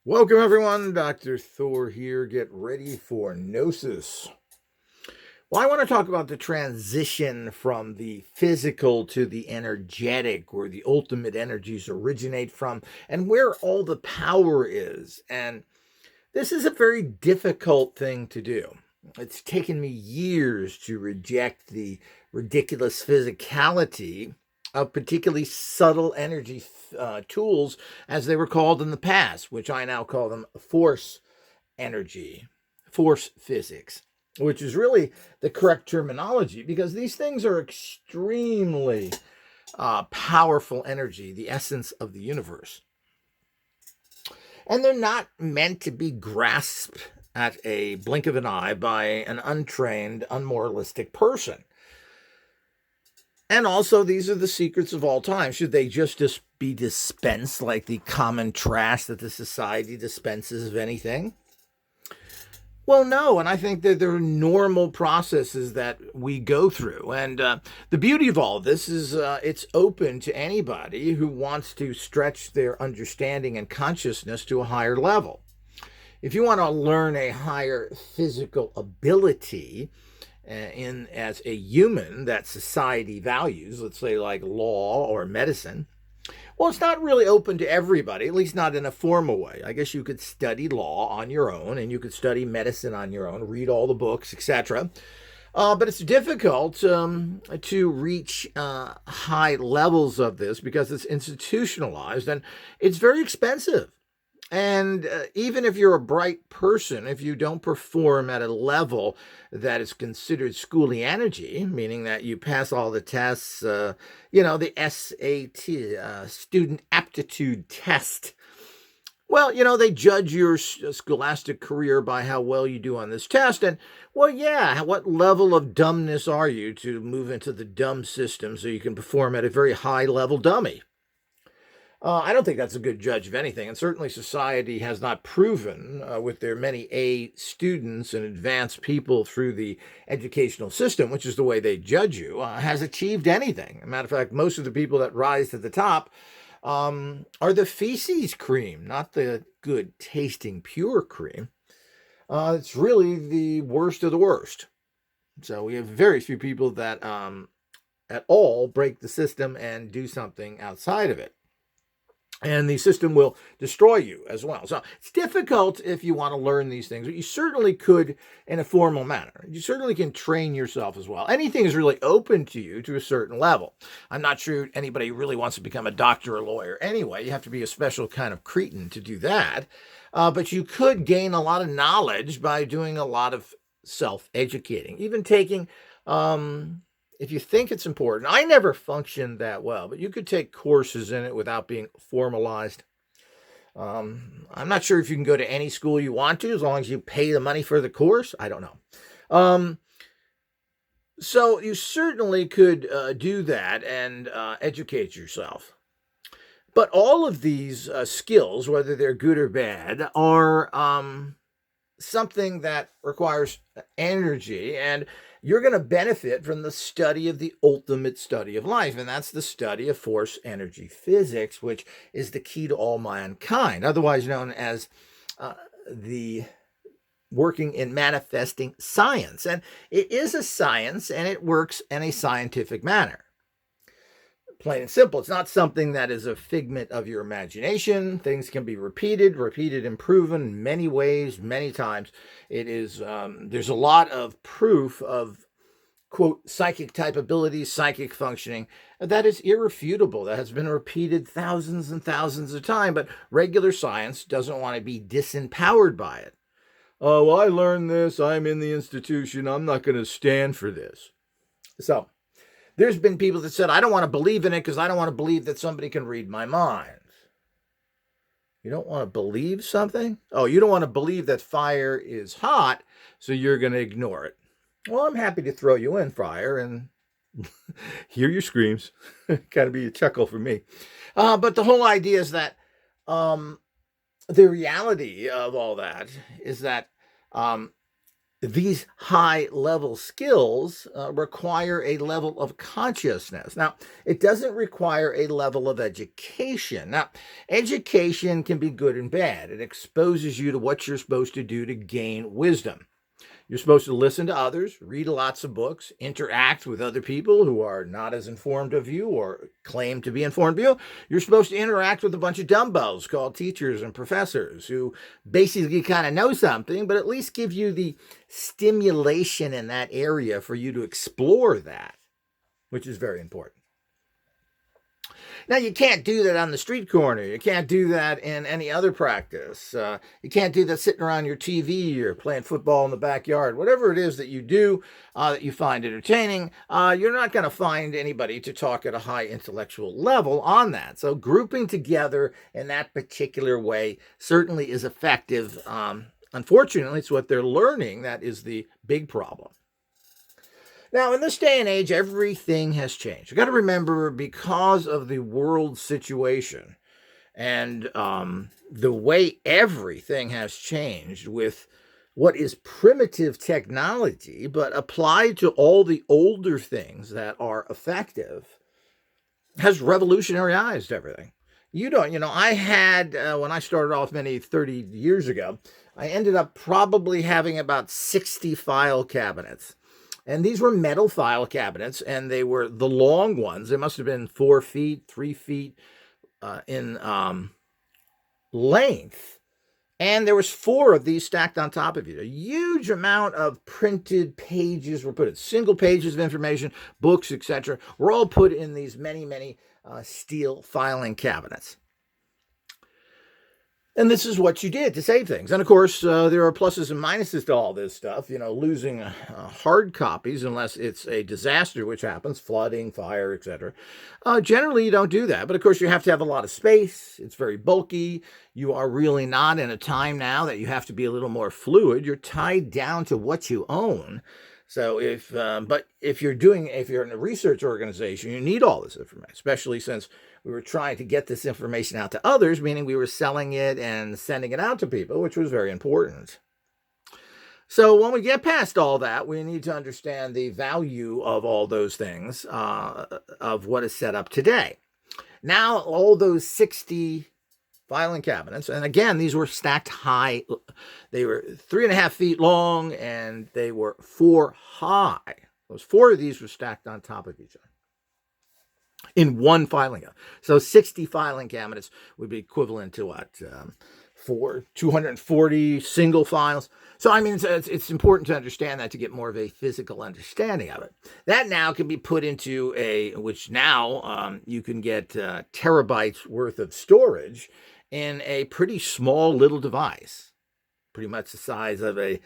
Welcome, everyone. Dr. Thor here. Get ready for Gnosis. Well, I want to talk about the transition from the physical to the energetic, where the ultimate energies originate from, and where all the power is. And this is a very difficult thing to do. It's taken me years to reject the ridiculous physicality of particularly subtle energy tools, as they were called in the past, which I now call them force energy, force physics, which is really the correct terminology because these things are extremely powerful energy, the essence of the universe. And they're not meant to be grasped at a blink of an eye by an untrained, unmoralistic person. And also, these are the secrets of all time. Should they just be dispensed like the common trash that the society dispenses of anything? Well, no, and I think that there are normal processes that we go through. And the beauty of all of this is it's open to anybody who wants to stretch their understanding and consciousness to a higher level. If you want to learn a higher physical ability, in as a human that society values, let's say like law or medicine, well, it's not really open to everybody, at least not in a formal way. I guess you could study law on your own and you could study medicine on your own, read all the books, etc. But it's difficult to reach high levels of this because it's institutionalized and it's very expensive. And even if you're a bright person, if you don't perform at a level that is considered schoolianergy, meaning that you pass all the tests, the SAT, student aptitude test, well, they judge your scholastic career by how well you do on this test. And, well, yeah, what level of dumbness are you to move into the dumb system so you can perform at a very high level dummy? I don't think that's a good judge of anything, and certainly society has not proven, with their many A students and advanced people through the educational system, which is the way they judge you, has achieved anything. As a matter of fact, most of the people that rise to the top are the feces cream, not the good tasting pure cream. It's really the worst of the worst. So we have very few people that at all break the system and do something outside of it, and the system will destroy you as well. So it's difficult if you want to learn these things, but you certainly could in a formal manner. You certainly can train yourself as well. Anything is really open to you to a certain level. I'm not sure anybody really wants to become a doctor or lawyer anyway. You have to be a special kind of cretin to do that. But you could gain a lot of knowledge by doing a lot of self-educating, even taking if you think it's important. I never functioned that well, but you could take courses in it without being formalized. I'm not sure if you can go to any school you want to as long as you pay the money for the course. I don't know. So you certainly could do that and educate yourself. But all of these skills, whether they're good or bad, are something that requires energy, and you're going to benefit from the study of the ultimate study of life, and that's the study of force energy physics, which is the key to all mankind, otherwise known as the working in manifesting science. And it is a science, and it works in a scientific manner. Plain and simple. It's not something that is a figment of your imagination. Things can be repeated and proven in many ways, many times. It is, there's a lot of proof of, quote, psychic type abilities, psychic functioning. That is irrefutable. That has been repeated thousands and thousands of times, but regular science doesn't want to be disempowered by it. Oh, well, I learned this. I'm in the institution. I'm not going to stand for this. So, there's been people that said, I don't want to believe in it because I don't want to believe that somebody can read my mind. You don't want to believe something? Oh, you don't want to believe that fire is hot, so you're going to ignore it. Well, I'm happy to throw you in fire and hear your screams. Kind of be a chuckle for me. But the whole idea is that the reality of all that is that these high level skills require a level of consciousness. Now, it doesn't require a level of education. Now, education can be good and bad. It exposes you to what you're supposed to do to gain wisdom. You're supposed to listen to others, read lots of books, interact with other people who are not as informed of you or claim to be informed of you. You're supposed to interact with a bunch of dumbbells called teachers and professors who basically kind of know something, but at least give you the stimulation in that area for you to explore that, which is very important. Now, you can't do that on the street corner. You can't do that in any other practice. You can't do that sitting around your TV or playing football in the backyard. Whatever it is that you do that you find entertaining, you're not going to find anybody to talk at a high intellectual level on that. So grouping together in that particular way certainly is effective. Unfortunately, it's what they're learning that is the big problem. Now, in this day and age, everything has changed. You got to remember, because of the world situation and the way everything has changed with what is primitive technology, but applied to all the older things that are effective, has revolutionarized everything. I had, when I started off many 30 years ago, I ended up probably having about 60 file cabinets. And these were metal file cabinets, and they were the long ones. They must have been 4 feet, 3 feet in length. And there was 4 of these stacked on top of each other. A huge amount of printed pages were put in. Single pages of information, books, etc. were all put in these many, many steel filing cabinets. And this is what you did to save things. And of course, there are pluses and minuses to all this stuff. Losing hard copies, unless it's a disaster, which happens, flooding, fire, etc. Generally, you don't do that. But of course, you have to have a lot of space. It's very bulky. You are really not in a time now that you have to be a little more fluid. You're tied down to what you own. So if you're in a research organization, you need all this information, especially since we were trying to get this information out to others, meaning we were selling it and sending it out to people, which was very important. So when we get past all that, we need to understand the value of all those things, of what is set up today. Now, all those 60 filing cabinets, and again, these were stacked high. They were 3.5 feet long, and they were 4 high. Those 4 of these were stacked on top of each other in one filing cabinet. So 60 filing cabinets would be equivalent to what? 240 single files. So, it's important to understand that to get more of a physical understanding of it. That now can be put into which now you can get terabytes worth of storage in a pretty small little device, pretty much the size of a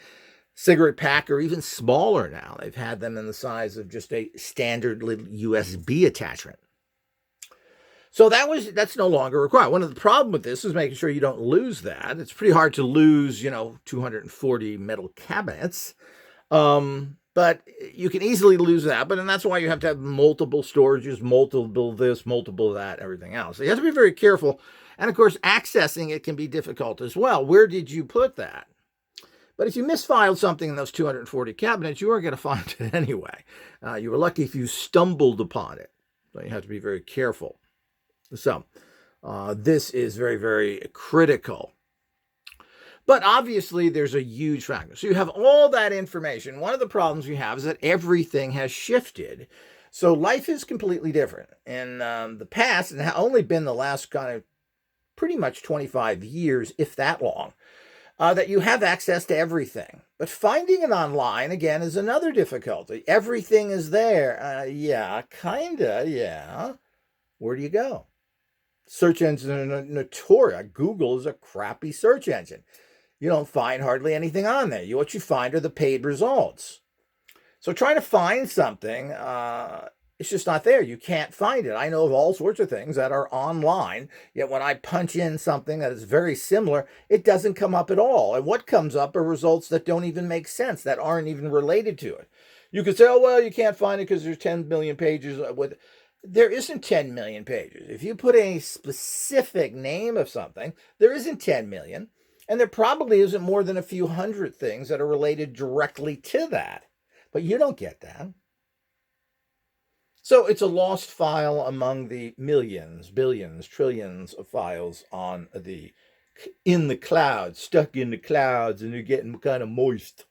cigarette pack or even smaller now. They've had them in the size of just a standard little USB attachment. So that's no longer required. One of the problems with this is making sure you don't lose that. It's pretty hard to lose, 240 metal cabinets. But you can easily lose that. And that's why you have to have multiple storages, multiple this, multiple that, everything else. So you have to be very careful. And of course, accessing it can be difficult as well. Where did you put that? But if you misfiled something in those 240 cabinets, you weren't going to find it anyway. You were lucky if you stumbled upon it. So you have to be very careful. So this is very, very critical. But obviously, there's a huge factor. So you have all that information. One of the problems you have is that everything has shifted. So life is completely different. In the past, and only been the last kind of pretty much 25 years, if that long, that you have access to everything. But finding it online, again, is another difficulty. Everything is there. Yeah, kinda, yeah. Where do you go? Search engines are notorious. Google is a crappy search engine. You don't find hardly anything on there. What you find are the paid results. So trying to find something, it's just not there. You can't find it. I know of all sorts of things that are online, yet when I punch in something that is very similar, it doesn't come up at all. And what comes up are results that don't even make sense, that aren't even related to it. You could say, oh, well, you can't find it because there's 10 million pages with... There isn't 10 million pages. If you put a specific name of something, there isn't 10 million. And there probably isn't more than a few hundred things that are related directly to that. But you don't get that. So it's a lost file among the millions, billions, trillions of files in the clouds, stuck in the clouds, and they're getting kind of moist.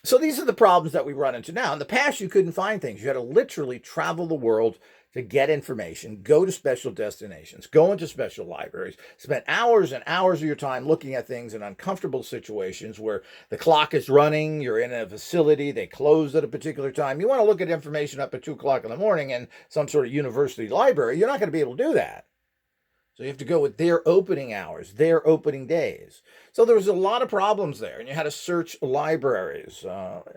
So these are the problems that we run into now. In the past, you couldn't find things. You had to literally travel the world to get information, go to special destinations, go into special libraries, spend hours and hours of your time looking at things in uncomfortable situations where the clock is running, you're in a facility, they close at a particular time. You want to look at information up at 2 o'clock in the morning in some sort of university library, you're not going to be able to do that. So you have to go with their opening hours, their opening days. So there was a lot of problems there, and you had to search libraries,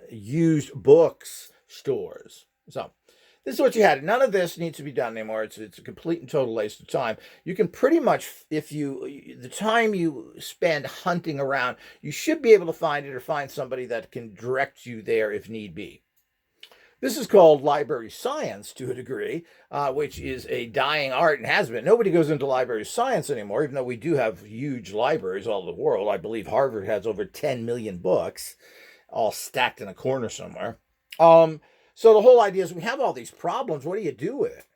used books, stores. So this is what you had. None of this needs to be done anymore. It's a complete and total waste of time. You can pretty much, the time you spend hunting around, you should be able to find it or find somebody that can direct you there if need be. This is called library science to a degree, which is a dying art and has been. Nobody goes into library science anymore, even though we do have huge libraries all over the world. I believe Harvard has over 10 million books, all stacked in a corner somewhere. So the whole idea is we have all these problems. What do you do with it?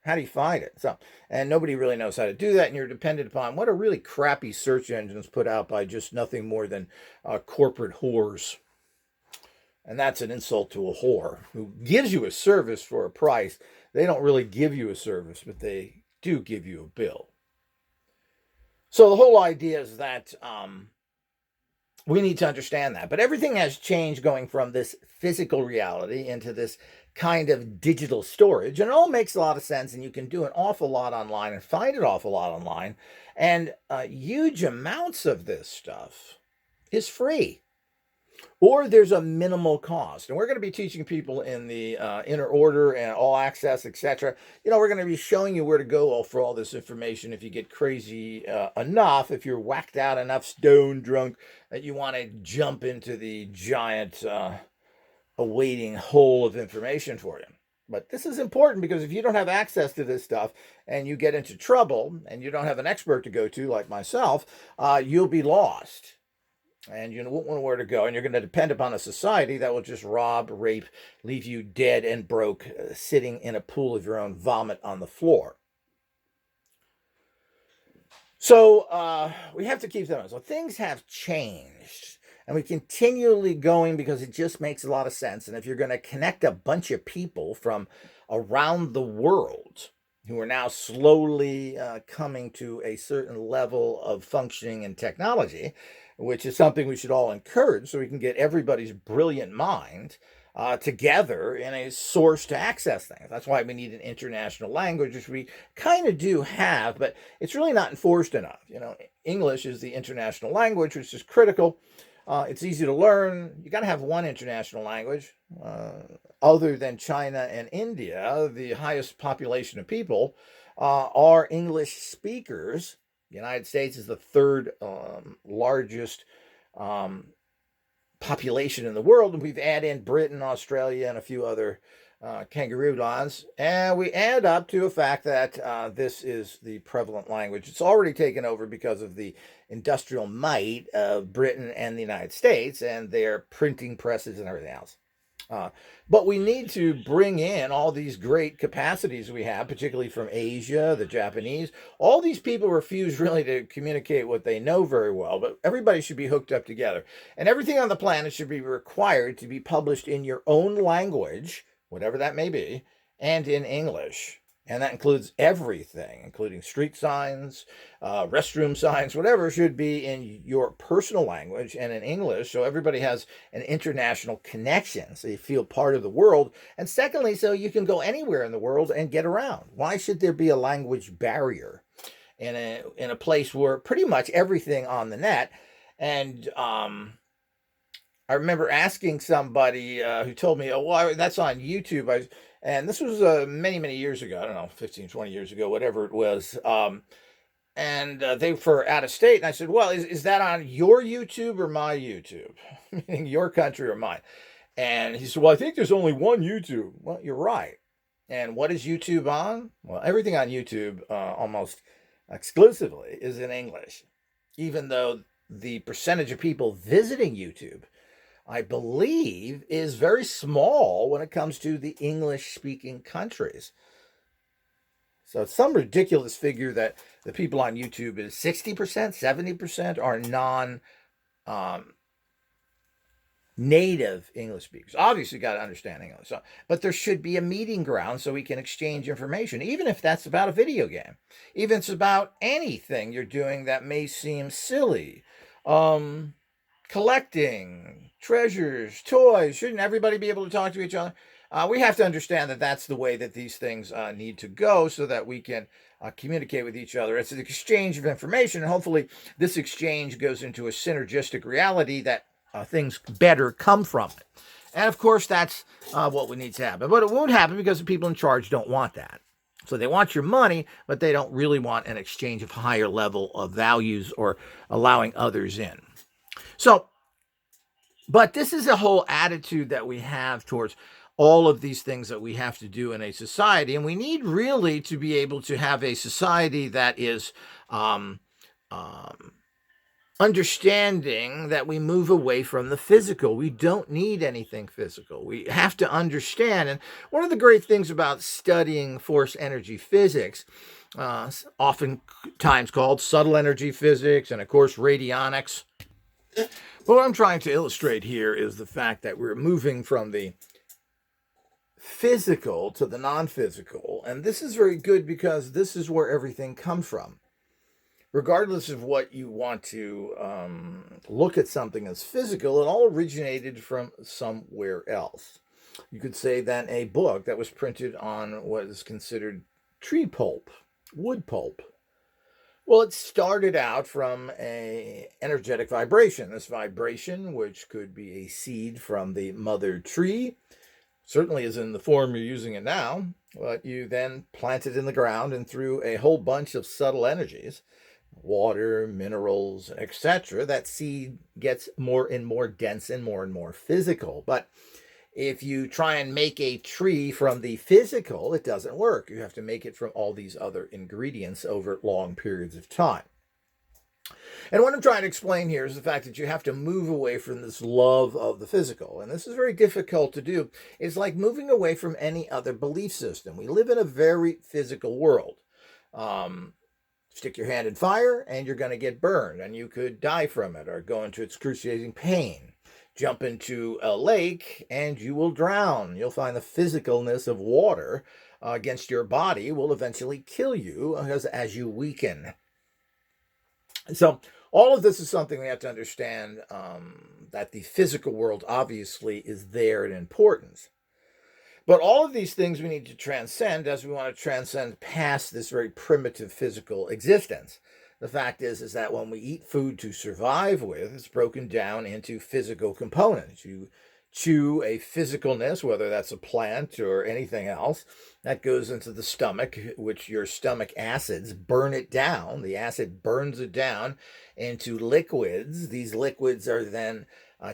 How do you find it? And nobody really knows how to do that, and you're dependent upon what are really crappy search engines put out by just nothing more than corporate whores. And that's an insult to a whore who gives you a service for a price. They don't really give you a service, but they do give you a bill. So the whole idea is that we need to understand that. But everything has changed going from this physical reality into this kind of digital storage. And it all makes a lot of sense. And you can do an awful lot online and find an awful lot online. And huge amounts of this stuff is free. Or there's a minimal cost. And we're going to be teaching people in the inner order and all access, etc. We're going to be showing you where to go for all this information if you get crazy enough, if you're whacked out enough, stone drunk, that you want to jump into the giant awaiting hole of information for you. But this is important because if you don't have access to this stuff and you get into trouble and you don't have an expert to go to like myself, you'll be lost. And you won't know where to go, and you're going to depend upon a society that will just rob, rape, leave you dead and broke, sitting in a pool of your own vomit on the floor. So we have to keep that in. So things have changed, and we continually going because it just makes a lot of sense. And if you're going to connect a bunch of people from around the world who are now slowly coming to a certain level of functioning and technology, which is something we should all encourage so we can get everybody's brilliant mind together in a source to access things. That's why we need an international language, which we kind of do have, but it's really not enforced enough. English is the international language, which is critical. It's easy to learn. You got to have one international language. Other than China and India, the highest population of people are English speakers. The United States is the third largest population in the world, and we've added in Britain, Australia, and a few other kangaroo lands, and we add up to a fact that this is the prevalent language. It's already taken over because of the industrial might of Britain and the United States and their printing presses and everything else. But we need to bring in all these great capacities we have, particularly from Asia, the Japanese. All these people refuse really to communicate what they know very well, but everybody should be hooked up together. And everything on the planet should be required to be published in your own language, whatever that may be, and in English. And that includes everything, including street signs, restroom signs, whatever should be in your personal language and in English, so everybody has an international connection, so you feel part of the world. And secondly, so you can go anywhere in the world and get around. Why should there be a language barrier in a place where pretty much everything on the net? And I remember asking somebody who told me, oh, well, that's on YouTube. And this was many, many years ago. I don't know, 15, 20 years ago, whatever it was. And they were out of state. And I said, well, is that on your YouTube or my YouTube? Meaning your country or mine. And he said, well, I think there's only one YouTube. Well, you're right. And what is YouTube on? Well, everything on YouTube almost exclusively is in English, even though the percentage of people visiting YouTube, I believe, is very small when it comes to the English speaking countries. So it's some ridiculous figure that the people on YouTube is 60%, 70% are non um, native English speakers. Obviously, got to understand English. So, but there should be a meeting ground so we can exchange information, even if that's about a video game, even if it's about anything you're doing that may seem silly. Um, Collecting treasures, toys. Shouldn't everybody be able to talk to each other? We have to understand that that's the way that these things need to go so that we can communicate with each other. It's an exchange of information, and hopefully this exchange goes into a synergistic reality that things better come from it. And of course, that's what we need to happen. But it won't happen because the people in charge don't want that. So they want your money, but they don't really want an exchange of higher level of values or allowing others in. So, but this is a whole attitude that we have towards all of these things that we have to do in a society. And we need really to be able to have a society that is understanding that we move away from the physical. We don't need anything physical. We have to understand. And one of the great things about studying force energy physics, oftentimes called subtle energy physics, and of course radionics. But what I'm trying to illustrate here is the fact that we're moving from the physical to the non-physical. And this is very good because this is where everything comes from. Regardless of what you want to look at something as physical, it all originated from somewhere else. You could say then a book that was printed on what is considered tree pulp, wood pulp. Well, it started out from an energetic vibration. This vibration, which could be a seed from the mother tree, certainly is in the form you're using it now, but you then plant it in the ground and through a whole bunch of subtle energies, water, minerals, etc., that seed gets more and more dense and more physical. But if you try and make a tree from the physical, it doesn't work. You have to make it from all these other ingredients over long periods of time. And what I'm trying to explain here is the fact that you have to move away from this love of the physical. And this is very difficult to do. It's like moving away from any other belief system. We live in a very physical world. Stick your hand in fire and you're going to get burned and you could die from it or go into excruciating pain. Jump into a lake and you will drown. You'll find the physicalness of water against your body will eventually kill you as you weaken. So all of this is something we have to understand, that the physical world obviously is there in importance. But all of these things we need to transcend as we want to transcend past this very primitive physical existence. The fact is that when we eat food to survive with, it's broken down into physical components. You chew a physicalness, whether that's a plant or anything else, that goes into the stomach, which your stomach acids burn it down. The acid burns it down into liquids. These liquids are then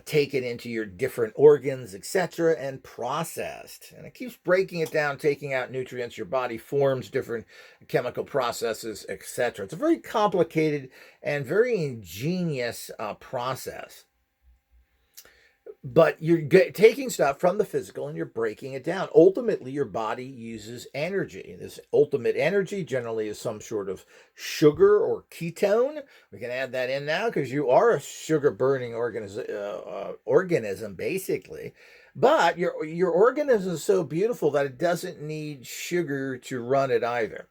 taken into your different organs, etc., and processed. And it keeps breaking it down, taking out nutrients. Your body forms different chemical processes, etc. It's a very complicated and very ingenious process. But you're taking stuff from the physical and you're breaking it down. Ultimately, your body uses energy. This ultimate energy generally is some sort of sugar or ketone. We can add that in now because you are a sugar-burning organism, basically. But your organism is so beautiful that it doesn't need sugar to run it either.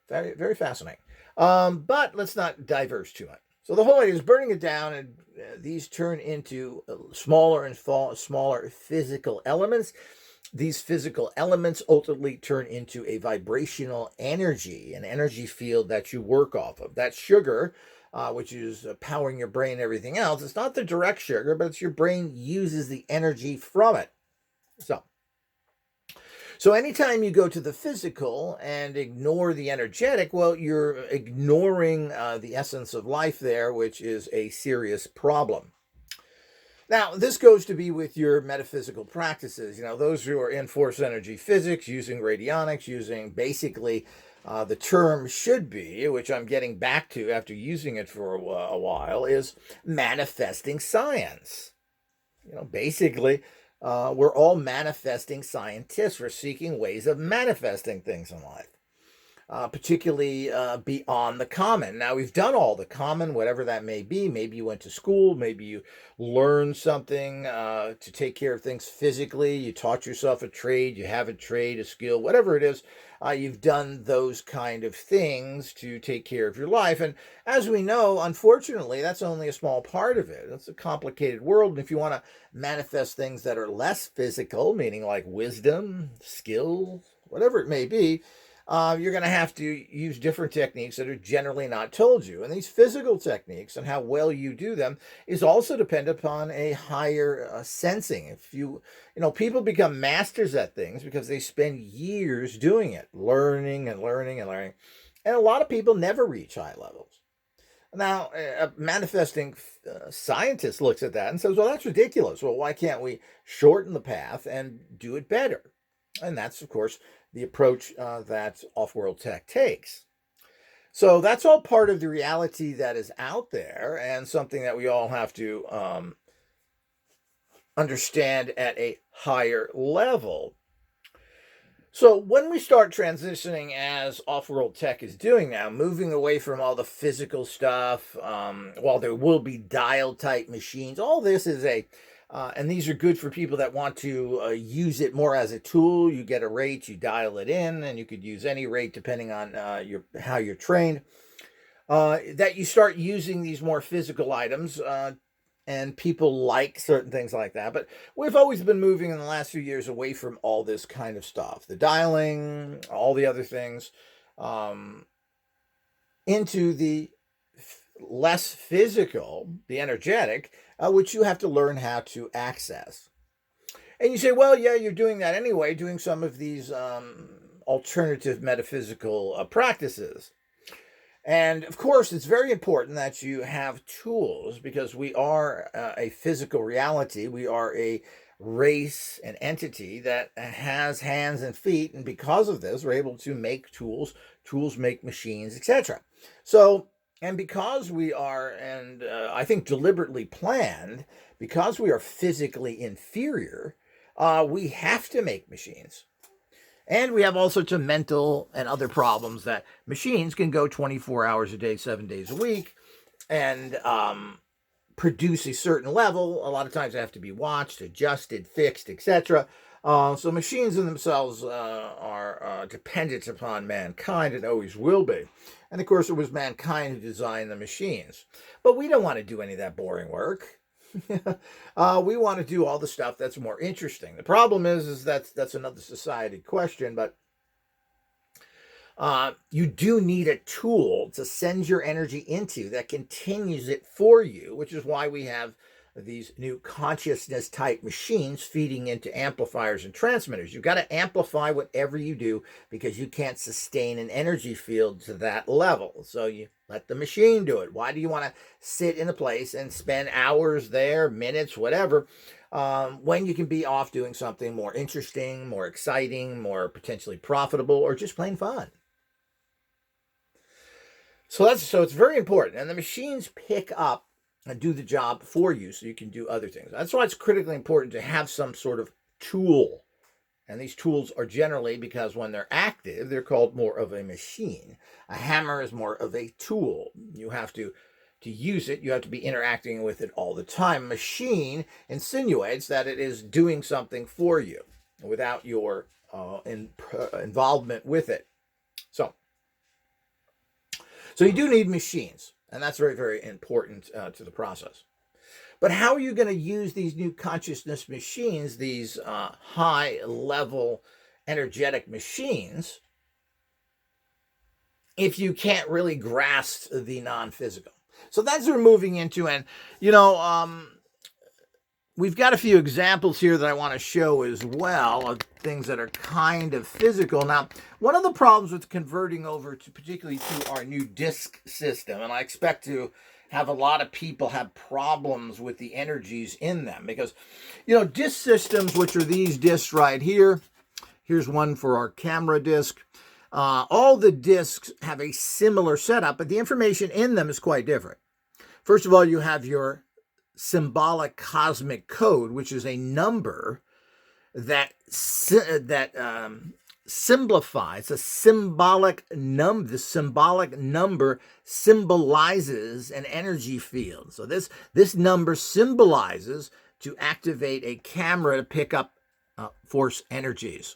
Very, very fascinating. But let's not diverge too much. So the whole idea is burning it down, and these turn into smaller and smaller physical elements. These physical elements ultimately turn into a vibrational energy, an energy field that you work off of. That sugar, which is powering your brain and everything else, it's not the direct sugar, but it's your brain uses the energy from it. So anytime you go to the physical and ignore the energetic, well, you're ignoring the essence of life there, which is a serious problem. Now, this goes to be with your metaphysical practices. You know, those who are in force energy physics, using radionics, using basically The term should be, which I'm getting back to after using it for a while, is manifesting science. Basically, we're all manifesting scientists. We're seeking ways of manifesting things in life. Particularly beyond the common. Now, we've done all the common, whatever that may be. Maybe you went to school, maybe you learned something to take care of things physically, you taught yourself a trade, you have a trade, a skill, whatever it is. You've done those kind of things to take care of your life. And as we know, unfortunately, that's only a small part of it. It's a complicated world. And if you want to manifest things that are less physical, meaning like wisdom, skill, whatever it may be, you're going to have to use different techniques that are generally not told you. And these physical techniques and how well you do them is also dependent upon a higher sensing. If people become masters at things because they spend years doing it, learning and learning and learning. And a lot of people never reach high levels. Now, a manifesting scientist looks at that and says, well, that's ridiculous. Well, why can't we shorten the path and do it better? And that's, of course, the approach that Off-World Tech takes. So that's all part of the reality that is out there and something that we all have to understand at a higher level. So when we start transitioning as Off-World Tech is doing now, moving away from all the physical stuff, while there will be dial-type machines, all this is and these are good for people that want to use it more as a tool. You get a rate, you dial it in, and you could use any rate depending on how you're trained. That you start using these more physical items, and people like certain things like that. But we've always been moving in the last few years away from all this kind of stuff. The dialing, all the other things, into the less physical, the energetic, which you have to learn how to access. And you say, well, yeah, you're doing that anyway, doing some of these alternative metaphysical practices. And of course, it's very important that you have tools because we are a physical reality. We are a race, an entity that has hands and feet. And because of this, we're able to make tools, tools make machines, etc. So, and because we are, and I think deliberately planned, because we are physically inferior, we have to make machines. And we have all sorts of mental and other problems that machines can go 24 hours a day, 7 days a week, and produce a certain level. A lot of times they have to be watched, adjusted, fixed, etc. So machines in themselves are dependent upon mankind and always will be. And of course, it was mankind who designed the machines. But we don't want to do any of that boring work. We want to do all the stuff that's more interesting. The problem is that's another society question, but you do need a tool to send your energy into that continues it for you, which is why we have these new consciousness type machines feeding into amplifiers and transmitters. You've got to amplify whatever you do because you can't sustain an energy field to that level. So you let the machine do it. Why do you want to sit in a place and spend hours there, minutes, whatever, when you can be off doing something more interesting, more exciting, more potentially profitable, or just plain fun? So it's very important. And the machines pick up and do the job for you so you can do other things. That's why it's critically important to have some sort of tool. And these tools are generally, because when they're active, they're called more of a machine. A hammer is more of a tool. You have to use it, you have to be interacting with it all the time. Machine insinuates that it is doing something for you without your involvement with it. So you do need machines. And that's very, very important to the process. But how are you going to use these new consciousness machines, these high-level energetic machines, if you can't really grasp the non-physical? So that's what we're moving into. And, we've got a few examples here that I want to show as well of things that are kind of physical. Now, one of the problems with converting over to particularly to our new disc system, and I expect to have a lot of people have problems with the energies in them because, disc systems, which are these discs right here. Here's one for our camera disc. All the discs have a similar setup, but the information in them is quite different. First of all, you have your symbolic cosmic code, which is a number that simplifies a symbolic number. The symbolic number symbolizes an energy field. So this number symbolizes to activate a camera to pick up force energies,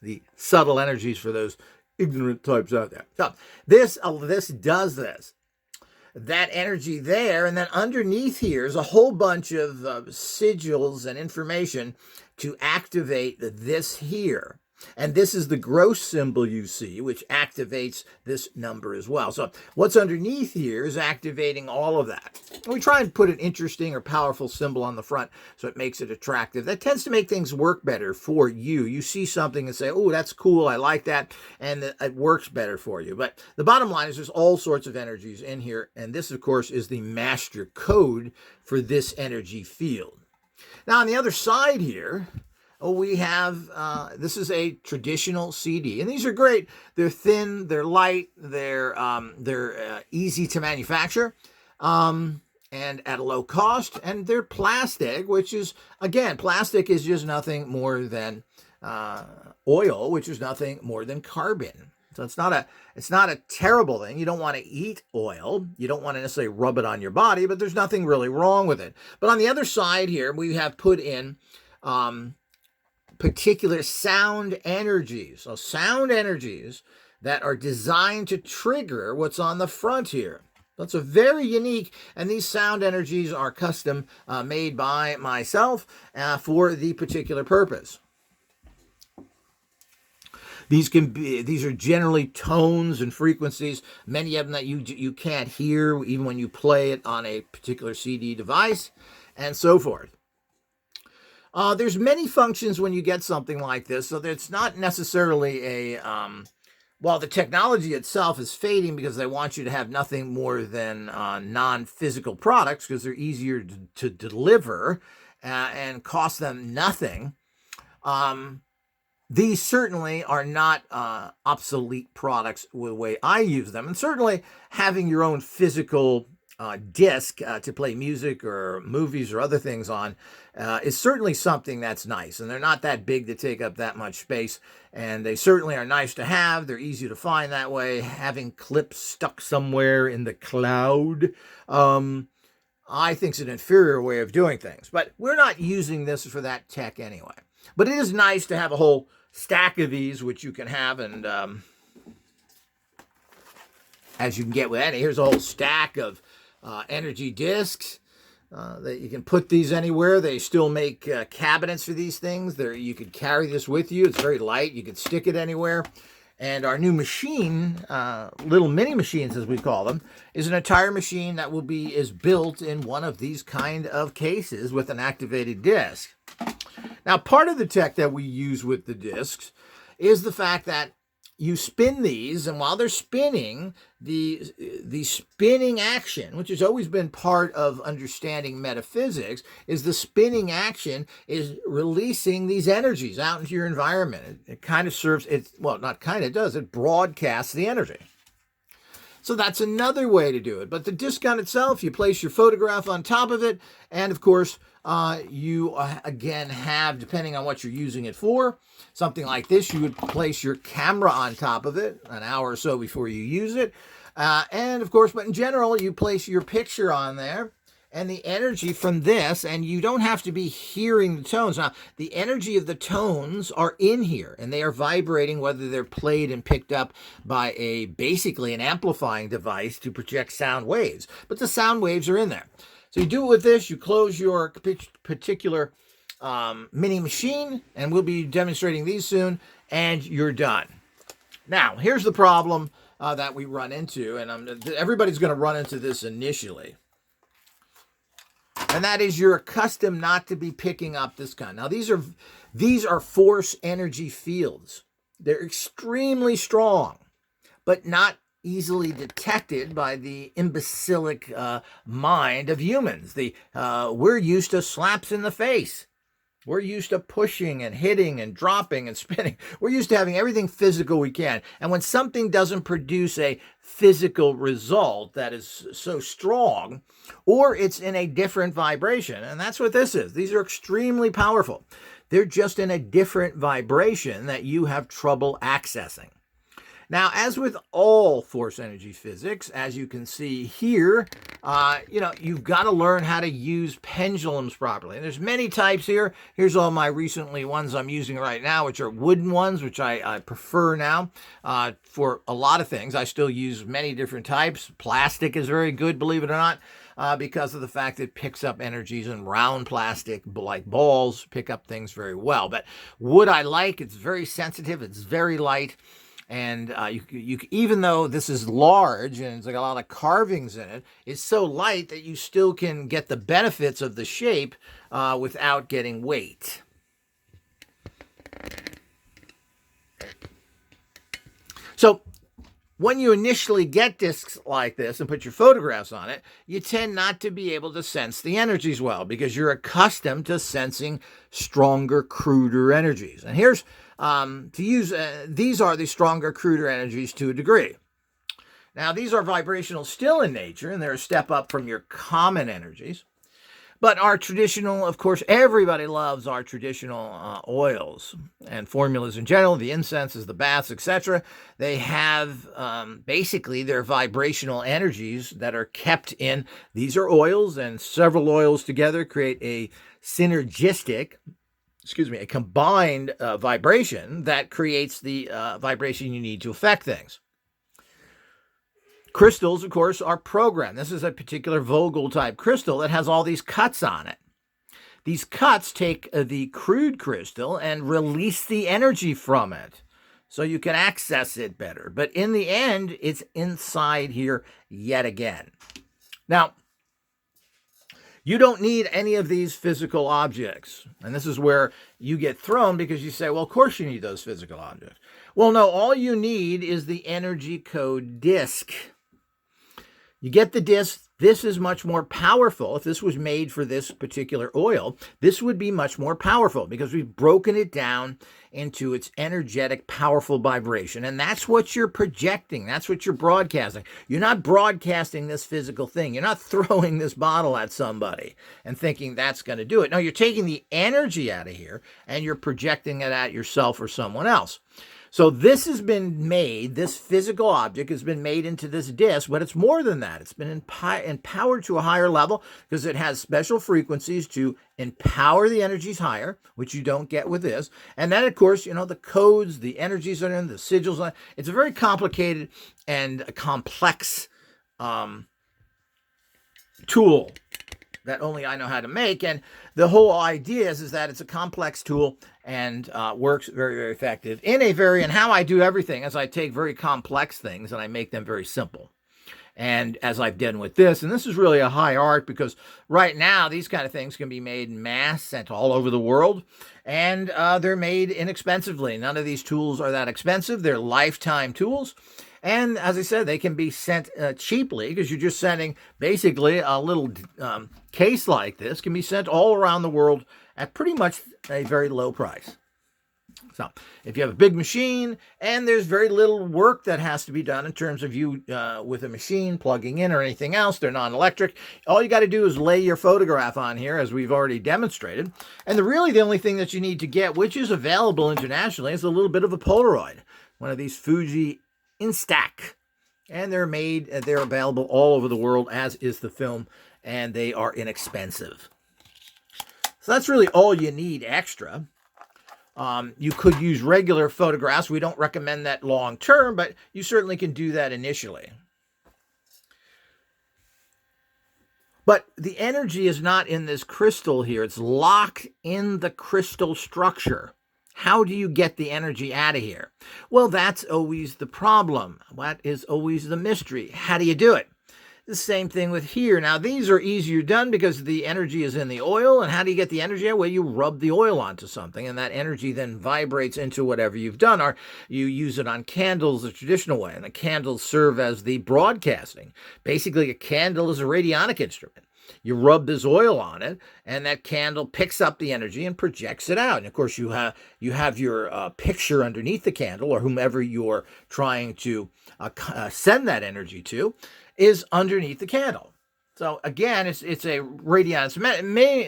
the subtle energies for those ignorant types out there. So this does this. That energy there, and then underneath here is a whole bunch of sigils and information to activate this here. And this is the gross symbol you see, which activates this number as well. So what's underneath here is activating all of that. And we try and put an interesting or powerful symbol on the front so it makes it attractive. That tends to make things work better for you. You see something and say, oh, that's cool, I like that, and it works better for you. But the bottom line is there's all sorts of energies in here, and this, of course, is the master code for this energy field. Now, on the other side here, we have, this is a traditional CD, and these are great. They're thin, they're light, they're easy to manufacture, and at a low cost, and they're plastic, which is, again, plastic is just nothing more than oil, which is nothing more than carbon. So it's not a terrible thing. You don't want to eat oil. You don't want to necessarily rub it on your body, but there's nothing really wrong with it. But on the other side here, we have put in particular sound energies. So sound energies that are designed to trigger what's on the front here. That's a very unique, and these sound energies are custom made by myself for the particular purpose. These are generally tones and frequencies, many of them that you can't hear even when you play it on a particular CD device, and so forth. There's many functions when you get something like this, so that it's not necessarily a, while the technology itself is fading because they want you to have nothing more than non-physical products because they're easier to deliver and cost them nothing. These certainly are not obsolete products the way I use them. And certainly having your own physical disc to play music or movies or other things on is certainly something that's nice. And they're not that big to take up that much space. And they certainly are nice to have. They're easy to find that way. Having clips stuck somewhere in the cloud, I think is an inferior way of doing things. But we're not using this for that tech anyway. But it is nice to have a whole stack of these, which you can have, and as you can get with any, here's a whole stack of energy discs that you can put these anywhere. They still make cabinets for these things. You could carry this with you. It's very light. You could stick it anywhere. And our new machine, little mini machines as we call them, is an entire machine that is built in one of these kind of cases with an activated disc. Now, part of the tech that we use with the discs is the fact that you spin these, and while they're spinning, the spinning action, which has always been part of understanding metaphysics, is the spinning action is releasing these energies out into your environment. It kind of serves, not kind of does, it broadcasts the energy. So that's another way to do it. But the disc on itself, you place your photograph on top of it, and of course, you again have, depending on what you're using it for, something like this, you would place your camera on top of it an hour or so before you use it. And of course, but in general, you place your picture on there and the energy from this, and you don't have to be hearing the tones. Now, the energy of the tones are in here, and they are vibrating, whether they're played and picked up by basically an amplifying device to project sound waves. But the sound waves are in there. So you do it with this, you close your particular mini machine, and we'll be demonstrating these soon, and you're done. Now, here's the problem that we run into, and everybody's going to run into this initially. And that is you're accustomed not to be picking up this kind. Now, these are force energy fields. They're extremely strong, but not easily detected by the imbecilic mind of humans. We're used to slaps in the face. We're used to pushing and hitting and dropping and spinning. We're used to having everything physical we can. And when something doesn't produce a physical result that is so strong, or it's in a different vibration, and that's what this is. These are extremely powerful. They're just in a different vibration that you have trouble accessing. Now, as with all force energy physics, as you can see here, you've got to learn how to use pendulums properly. And there's many types here. Here's all my recently ones I'm using right now, which are wooden ones, which I prefer now for a lot of things. I still use many different types. Plastic is very good, believe it or not. Because of the fact that it picks up energies, and round plastic, like balls, pick up things very well. But wood I like. It's very sensitive. It's very light. And you even though this is large and it's like a lot of carvings in it, it's so light that you still can get the benefits of the shape without getting weight. So when you initially get discs like this and put your photographs on it, you tend not to be able to sense the energies well because you're accustomed to sensing stronger, cruder energies. And here's these are the stronger, cruder energies to a degree. Now, these are vibrational still in nature, and they're a step up from your common energies. But our traditional, of course, everybody loves our traditional oils and formulas in general, the incenses, the baths, etc. They have basically their vibrational energies that are kept in. These are oils, and several oils together create a a combined vibration that creates the vibration you need to affect things. Crystals, of course, are programmed. This is a particular Vogel type crystal that has all these cuts on it. These cuts take the crude crystal and release the energy from it so you can access it better. But in the end, it's inside here yet again. Now, you don't need any of these physical objects. And this is where you get thrown because you say, well, of course you need those physical objects. Well, no, all you need is the energy code disc. You get the disc. This is much more powerful. If this was made for this particular oil, this would be much more powerful because we've broken it down into its energetic, powerful vibration. And that's what you're projecting. That's what you're broadcasting. You're not broadcasting this physical thing. You're not throwing this bottle at somebody and thinking that's going to do it. No, you're taking the energy out of here and you're projecting it at yourself or someone else. So this has been made, this physical object has been made into this disc, but it's more than that. It's been empowered to a higher level because it has special frequencies to empower the energies higher, which you don't get with this. And then, of course, the codes, the energies are in, the sigils. It's a very complicated and complex tool that only I know how to make. And the whole idea is that it's a complex tool and works very, very effective and how I do everything is I take very complex things and I make them very simple. And as I've done with this, and this is really a high art because right now these kind of things can be made in mass, sent all over the world, and they're made inexpensively. None of these tools are that expensive. They're lifetime tools. And as I said, they can be sent cheaply because you're just sending basically a little case like this can be sent all around the world at pretty much a very low price. So if you have a big machine and there's very little work that has to be done in terms of you with a machine plugging in or anything else, they're non-electric. All you got to do is lay your photograph on here as we've already demonstrated. And the only thing that you need to get, which is available internationally, is a little bit of a Polaroid, one of these Fuji Instax, and they're available all over the world, as is the film, and they are inexpensive. So that's really all you need extra. You could use regular photographs. We don't recommend that long term, but you certainly can do that initially. But the energy is not in this crystal here. It's locked in the crystal structure. How do you get the energy out of here? Well, that's always the problem. That is always the mystery. How do you do it? The same thing with here. Now, these are easier done because the energy is in the oil. And how do you get the energy out? Well, you rub the oil onto something, and that energy then vibrates into whatever you've done. Or you use it on candles the traditional way, and the candles serve as the broadcasting. Basically, a candle is a radionic instrument. You rub this oil on it, and that candle picks up the energy and projects it out. And of course, you have your picture underneath the candle, or whomever you're trying to send that energy to is underneath the candle. So again, it's a radionics.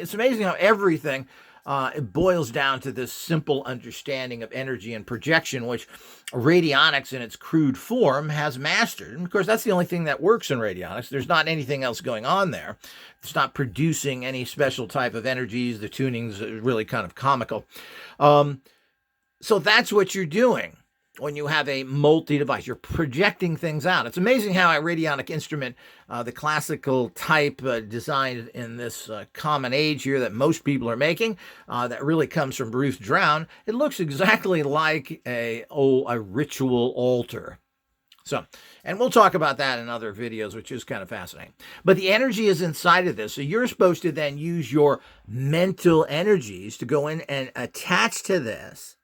It's amazing how everything it boils down to this simple understanding of energy and projection, which radionics in its crude form has mastered. And of course, that's the only thing that works in radionics. There's not anything else going on there. It's not producing any special type of energies. The tuning's really kind of comical. So that's what you're doing when you have a multi-device. You're projecting things out. It's amazing how a radionic instrument, the classical type designed in this common age here that most people are making, that really comes from Bruce Drown, it looks exactly like a ritual altar. So, and we'll talk about that in other videos, which is kind of fascinating. But the energy is inside of this. So you're supposed to then use your mental energies to go in and attach to this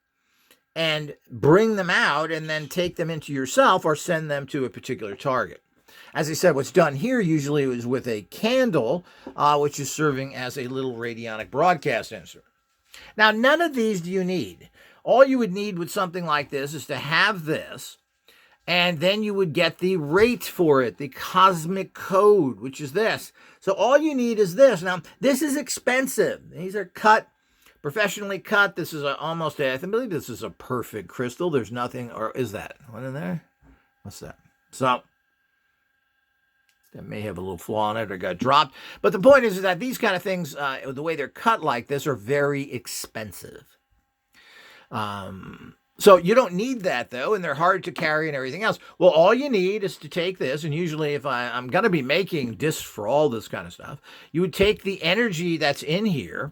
and bring them out and then take them into yourself or send them to a particular target. As I said, what's done here usually is with a candle, which is serving as a little radionic broadcast instrument. Now, none of these do you need. All you would need with something like this is to have this, and then you would get the rate for it, the cosmic code, which is this. So all you need is this. Now, this is expensive. These are professionally cut. This is I believe this is a perfect crystal. There's nothing, or is that one in there? What's that? So that may have a little flaw in it or got dropped. But the point is that these kind of things, the way they're cut like this, are very expensive. So you don't need that, though, and they're hard to carry and everything else. Well, all you need is to take this, and usually if I'm going to be making discs for all this kind of stuff, you would take the energy that's in here,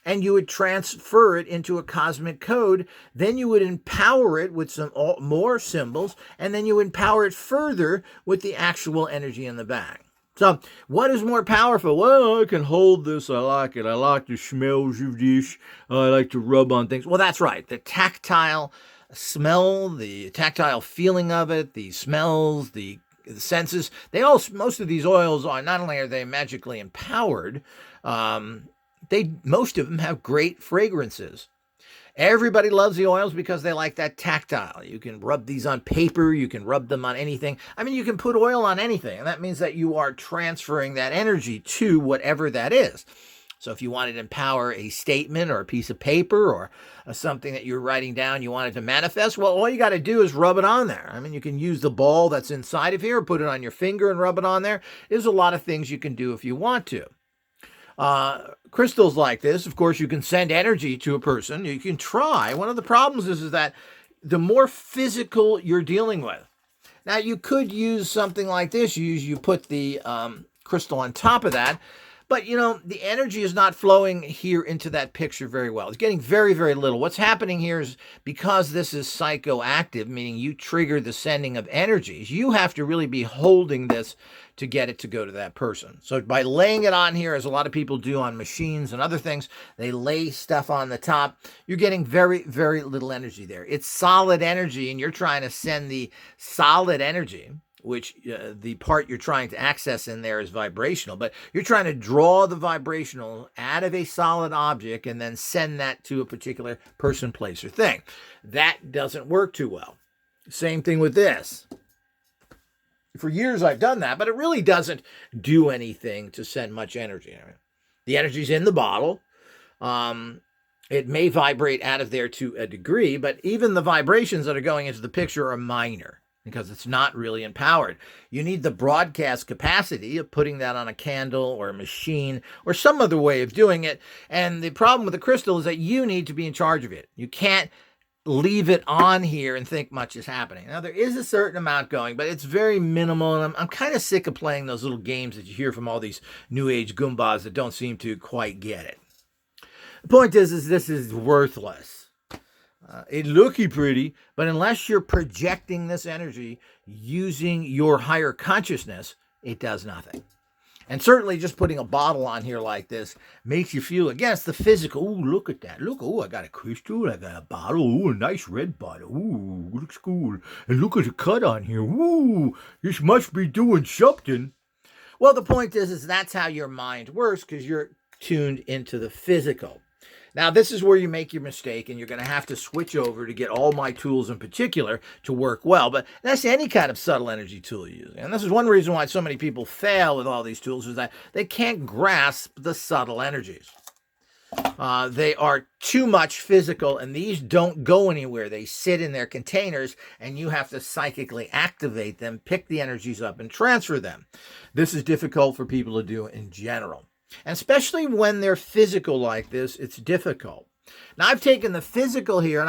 and you would transfer it into a cosmic code. Then you would empower it with some more symbols, and then you empower it further with the actual energy in the back. So what is more powerful? Well, I can hold this. I like it. I like the smells of this. I like to rub on things. Well, that's right. The tactile smell, the tactile feeling of it, the smells, the senses, most of these oils are, not only are they magically empowered, most of them have great fragrances. Everybody loves the oils because they like that tactile. You can rub these on paper. You can rub them on anything. I mean, you can put oil on anything, and that means that you are transferring that energy to whatever that is. So if you wanted to empower a statement or a piece of paper or something that you're writing down you wanted to manifest, well, all you got to do is rub it on there. I mean, you can use the ball that's inside of here, put it on your finger and rub it on there. There's a lot of things you can do if you want to. Crystals like this, of course, you can send energy to a person. You can try. One of the problems is that the more physical you're dealing with. Now, you could use something like this. You put the crystal on top of that. But, the energy is not flowing here into that picture very well. It's getting very, very little. What's happening here is because this is psychoactive, meaning you trigger the sending of energies, you have to really be holding this to get it to go to that person. So by laying it on here, as a lot of people do on machines and other things, they lay stuff on the top, you're getting very, very little energy there. It's solid energy, and you're trying to send the solid energy, which the part you're trying to access in there is vibrational, but you're trying to draw the vibrational out of a solid object and then send that to a particular person, place, or thing. That doesn't work too well. Same thing with this. For years I've done that, but it really doesn't do anything to send much energy. The energy's in the bottle. It may vibrate out of there to a degree, but even the vibrations that are going into the picture are minor, because it's not really empowered. You need the broadcast capacity of putting that on a candle or a machine or some other way of doing it. And the problem with the crystal is that you need to be in charge of it. You can't leave it on here and think much is happening. Now, there is a certain amount going, but it's very minimal. And I'm kind of sick of playing those little games that you hear from all these new age Goombas that don't seem to quite get it. The point is this is worthless. It looky pretty, but unless you're projecting this energy using your higher consciousness, it does nothing. And certainly just putting a bottle on here like this makes you feel, again, it's the physical. Ooh, look at that. Look, oh, I got a crystal. I got a bottle. Ooh, a nice red bottle. Ooh, looks cool. And look at the cut on here. Ooh, this must be doing something. Well, the point is that's how your mind works because you're tuned into the physical. Now, this is where you make your mistake, and you're going to have to switch over to get all my tools in particular to work well. But that's any kind of subtle energy tool you use. And this is one reason why so many people fail with all these tools is that they can't grasp the subtle energies. They are too much physical, and these don't go anywhere. They sit in their containers, and you have to psychically activate them, pick the energies up, and transfer them. This is difficult for people to do in general. And especially when they're physical like this, it's difficult. Now, I've taken the physical here and